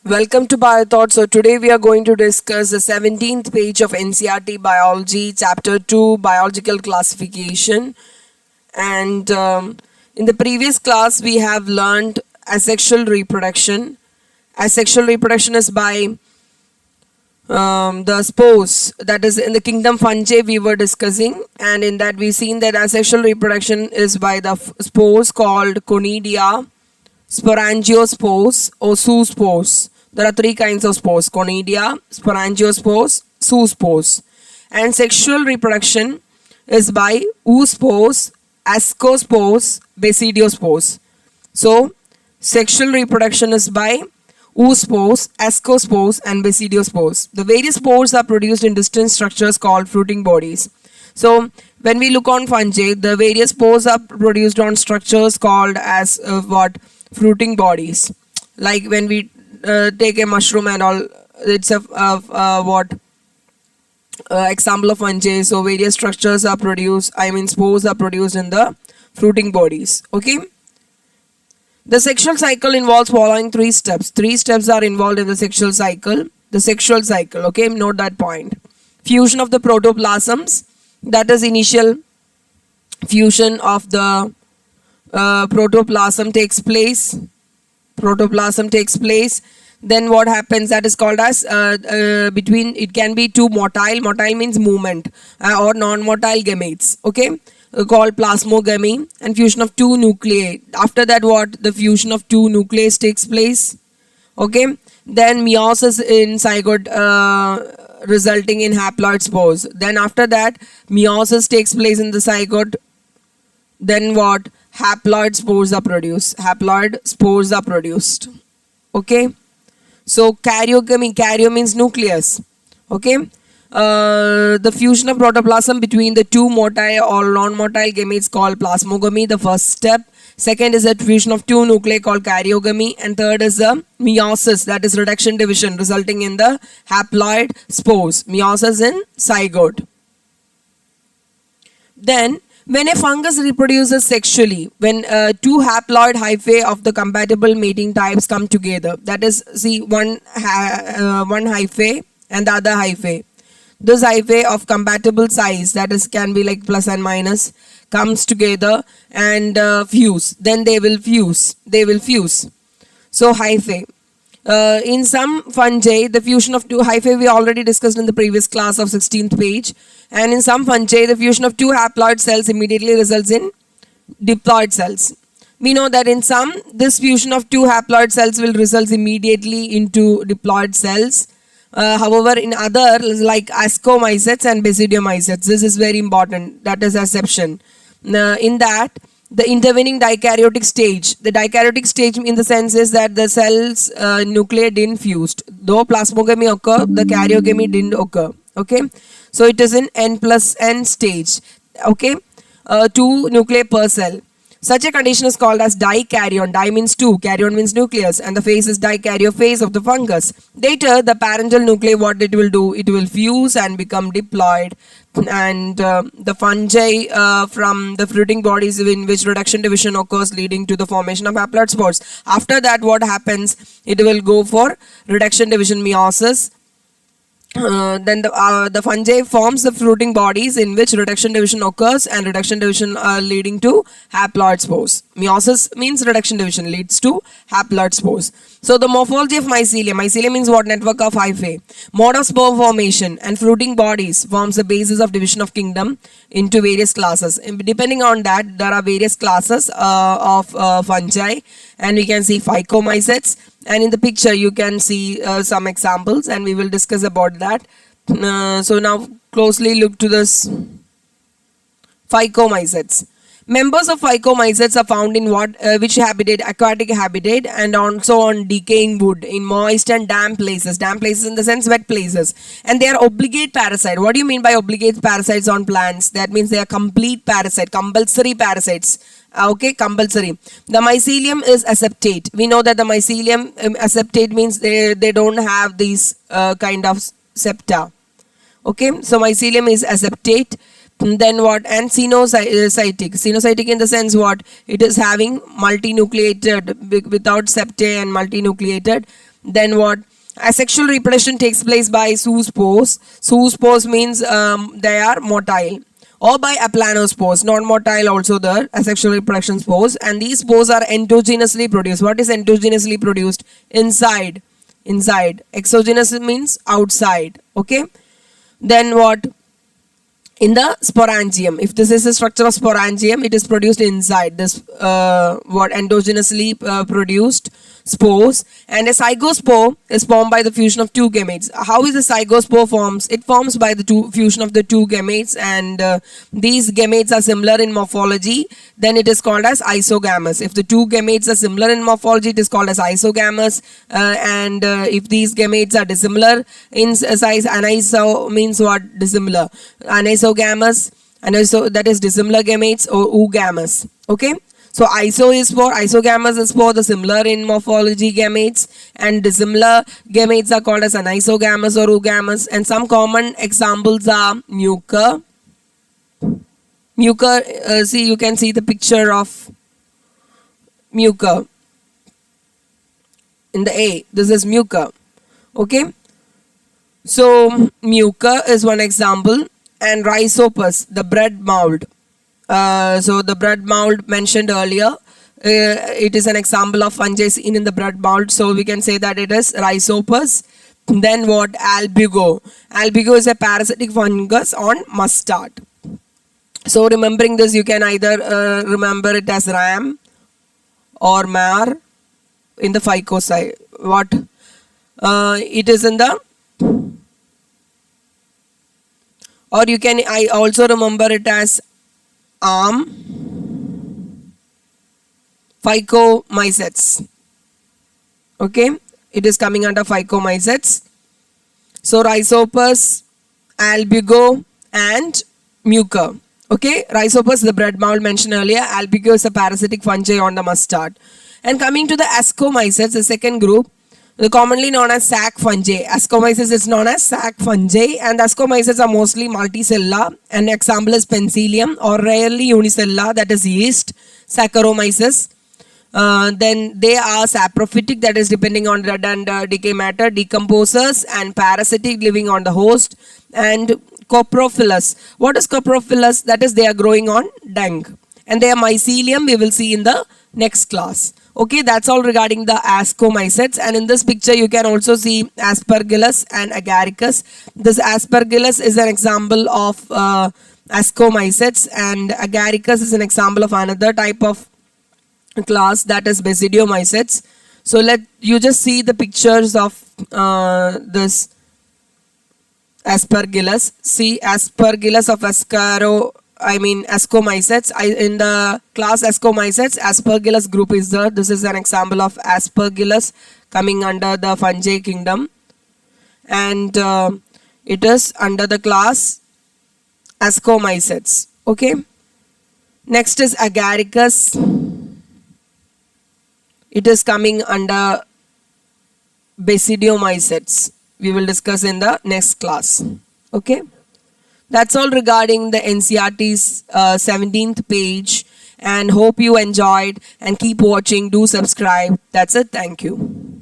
Welcome to BioThought. So today we are going to discuss the 17th page of Ncert Biology, Chapter 2, Biological Classification. And in the previous class we have learned asexual reproduction. Asexual reproduction is by the spores, that is in the kingdom fungi we were discussing, and in that we've seen that asexual reproduction is by the spores called conidia, sporangiospores or zoospores. There are three kinds of spores: conidia, sporangiospores, zoospores. And sexual reproduction is by oospores, ascospores, basidiospores. So sexual reproduction is by oospores, ascospores and basidiospores. The various spores are produced in distinct structures called fruiting bodies. So when we look on fungi, the various spores are produced on structures called as fruiting bodies. Like when we take a mushroom and all, it's a example of fungi. So various structures are produced, spores are produced in the fruiting bodies. Okay. The sexual cycle involves following three steps. Three steps are involved in the sexual cycle. The sexual cycle, okay, note that point. Fusion of the protoplasms, that is initial fusion of the protoplasm takes place. Then what happens, that is called as between, it can be two motile means movement, or non-motile gametes, okay, called plasmogamy, and fusion of two nuclei. After that, what, the fusion of two nuclei takes place, okay. Then meiosis in zygote resulting in haploid spores. Then after that, meiosis takes place in the zygote. Then what, haploid spores are produced. Okay. So karyogamy, karyo means nucleus, okay. The fusion of protoplasm between the two motile or non-motile gametes called plasmogamy, the first step. Second is the fusion of two nuclei called karyogamy, and third is the meiosis, that is reduction division resulting in the haploid spores, meiosis in zygote. Then when a fungus reproduces sexually, when two haploid hyphae of the compatible mating types come together, that is, see, one hyphae and the other hyphae, this hyphae of compatible size, that is, can be like plus and minus, comes together and fuse. Then they will fuse. So hyphae. In some fungi, the fusion of two hyphae we already discussed in the previous class of 16th page. And in some fungi, the fusion of two haploid cells immediately results in diploid cells. We know that in some, this fusion of two haploid cells will result immediately into diploid cells. However, in other, like ascomycetes and basidiomycetes, this is very important, that is exception. In that, the intervening dikaryotic stage, the dikaryotic stage in the sense is that the cells nuclei didn't fused. Though plasmogamy occurred, the karyogamy didn't occur. Okay, so it is in N plus N stage. Okay, two nuclei per cell. Such a condition is called as dikaryon. Di means two, karyon means nucleus, and the phase is dikaryophase of the fungus. Later, the parental nuclei, what it will do, it will fuse and become diploid, and the fungi from the fruiting bodies in which reduction division occurs, leading to the formation of haploid spores. After that, what happens, it will go for reduction division, meiosis. Then the fungi forms the fruiting bodies in which reduction division occurs, and reduction division leading to haploid spores. Meiosis means reduction division leads to haploid spores. So the morphology of mycelium. Mycelium means what? Network of hyphae. Mode of spore formation and fruiting bodies forms the basis of division of kingdom into various classes. And depending on that, there are various classes of fungi, and we can see phycomycetes. And in the picture you can see some examples, and we will discuss about that. So now closely look to this phycomycetes. Members of phycomycetes are found in which habitat? Aquatic habitat, and also on decaying wood, in moist and damp places. Damp places in the sense wet places. And they are obligate parasite. What do you mean by obligate parasites on plants? That means they are complete parasite, compulsory parasites. Okay, compulsory. The mycelium is aseptate. We know that the mycelium aseptate means they don't have these kind of septa. Okay, so mycelium is aseptate. Then what? And cenocytic. Cenocytic in the sense what? It is having multinucleated, without septae and multinucleated. Then what? Asexual reproduction takes place by zoospores. Zoospores means they are motile, or by aplanospores, non-motile also there, asexual reproduction spores, and these spores are endogenously produced. What is endogenously produced? Inside. Exogenous means outside. Okay. Then what? In the sporangium. If this is a structure of sporangium, it is produced inside this what endogenously produced spores. And a zygospore is formed by the fusion of two gametes. How is a zygospore forms? It forms by the fusion of the two gametes, and these gametes are similar in morphology, then it is called as isogamous. If the two gametes are similar in morphology, it is called as isogamous, and if these gametes are dissimilar in size, aniso means what? Dissimilar. Anisogamous, that is dissimilar gametes, or oogamous. Okay. So iso is for, isogamous is for the similar in morphology gametes, and dissimilar gametes are called as anisogamous or oogamous. And some common examples are mucor. See, you can see the picture of mucor in the A. This is mucor. Okay. So mucor is one example, and rhizopus, the bread mold. So the bread mold mentioned earlier, it is an example of fungi seen in the bread mold, so we can say that it is rhizopus. Then what? Albugo. Albugo is a parasitic fungus on mustard. So remembering this, you can either remember it as ram or mar in the phycocyte. What? It is in the, or you can also remember it as phycomycetes. Okay, it is coming under phycomycetes. So rhizopus, albugo, and mucor. Okay, rhizopus, the bread mold mentioned earlier. Albugo is a parasitic fungi on the mustard. And coming to the ascomycetes, the second group, commonly known as sac fungi. Ascomycetes is known as sac fungi, and ascomycetes are mostly multicellular. An example is penicillium, or rarely unicellular, that is yeast. Saccharomyces. Then they are saprophytic, that is depending on dead and decay matter, decomposers, and parasitic, living on the host. And coprophilous. What is coprophilous? That is, they are growing on dung, and they are mycelium. We will see in the next class. Okay, that's all regarding the ascomycetes. And in this picture, you can also see Aspergillus and Agaricus. This Aspergillus is an example of ascomycetes, and Agaricus is an example of another type of class, that is Basidiomycetes. So let you just see the pictures of this Aspergillus. See, Aspergillus of ascomycetes. In the class ascomycetes, Aspergillus group is there. This is an example of Aspergillus coming under the fungi kingdom, and it is under the class ascomycetes. Okay. Next is Agaricus. It is coming under Basidiomycetes. We will discuss in the next class. Okay. That's all regarding the NCERT's 17th page, and hope you enjoyed, and keep watching. Do subscribe. That's it. Thank you.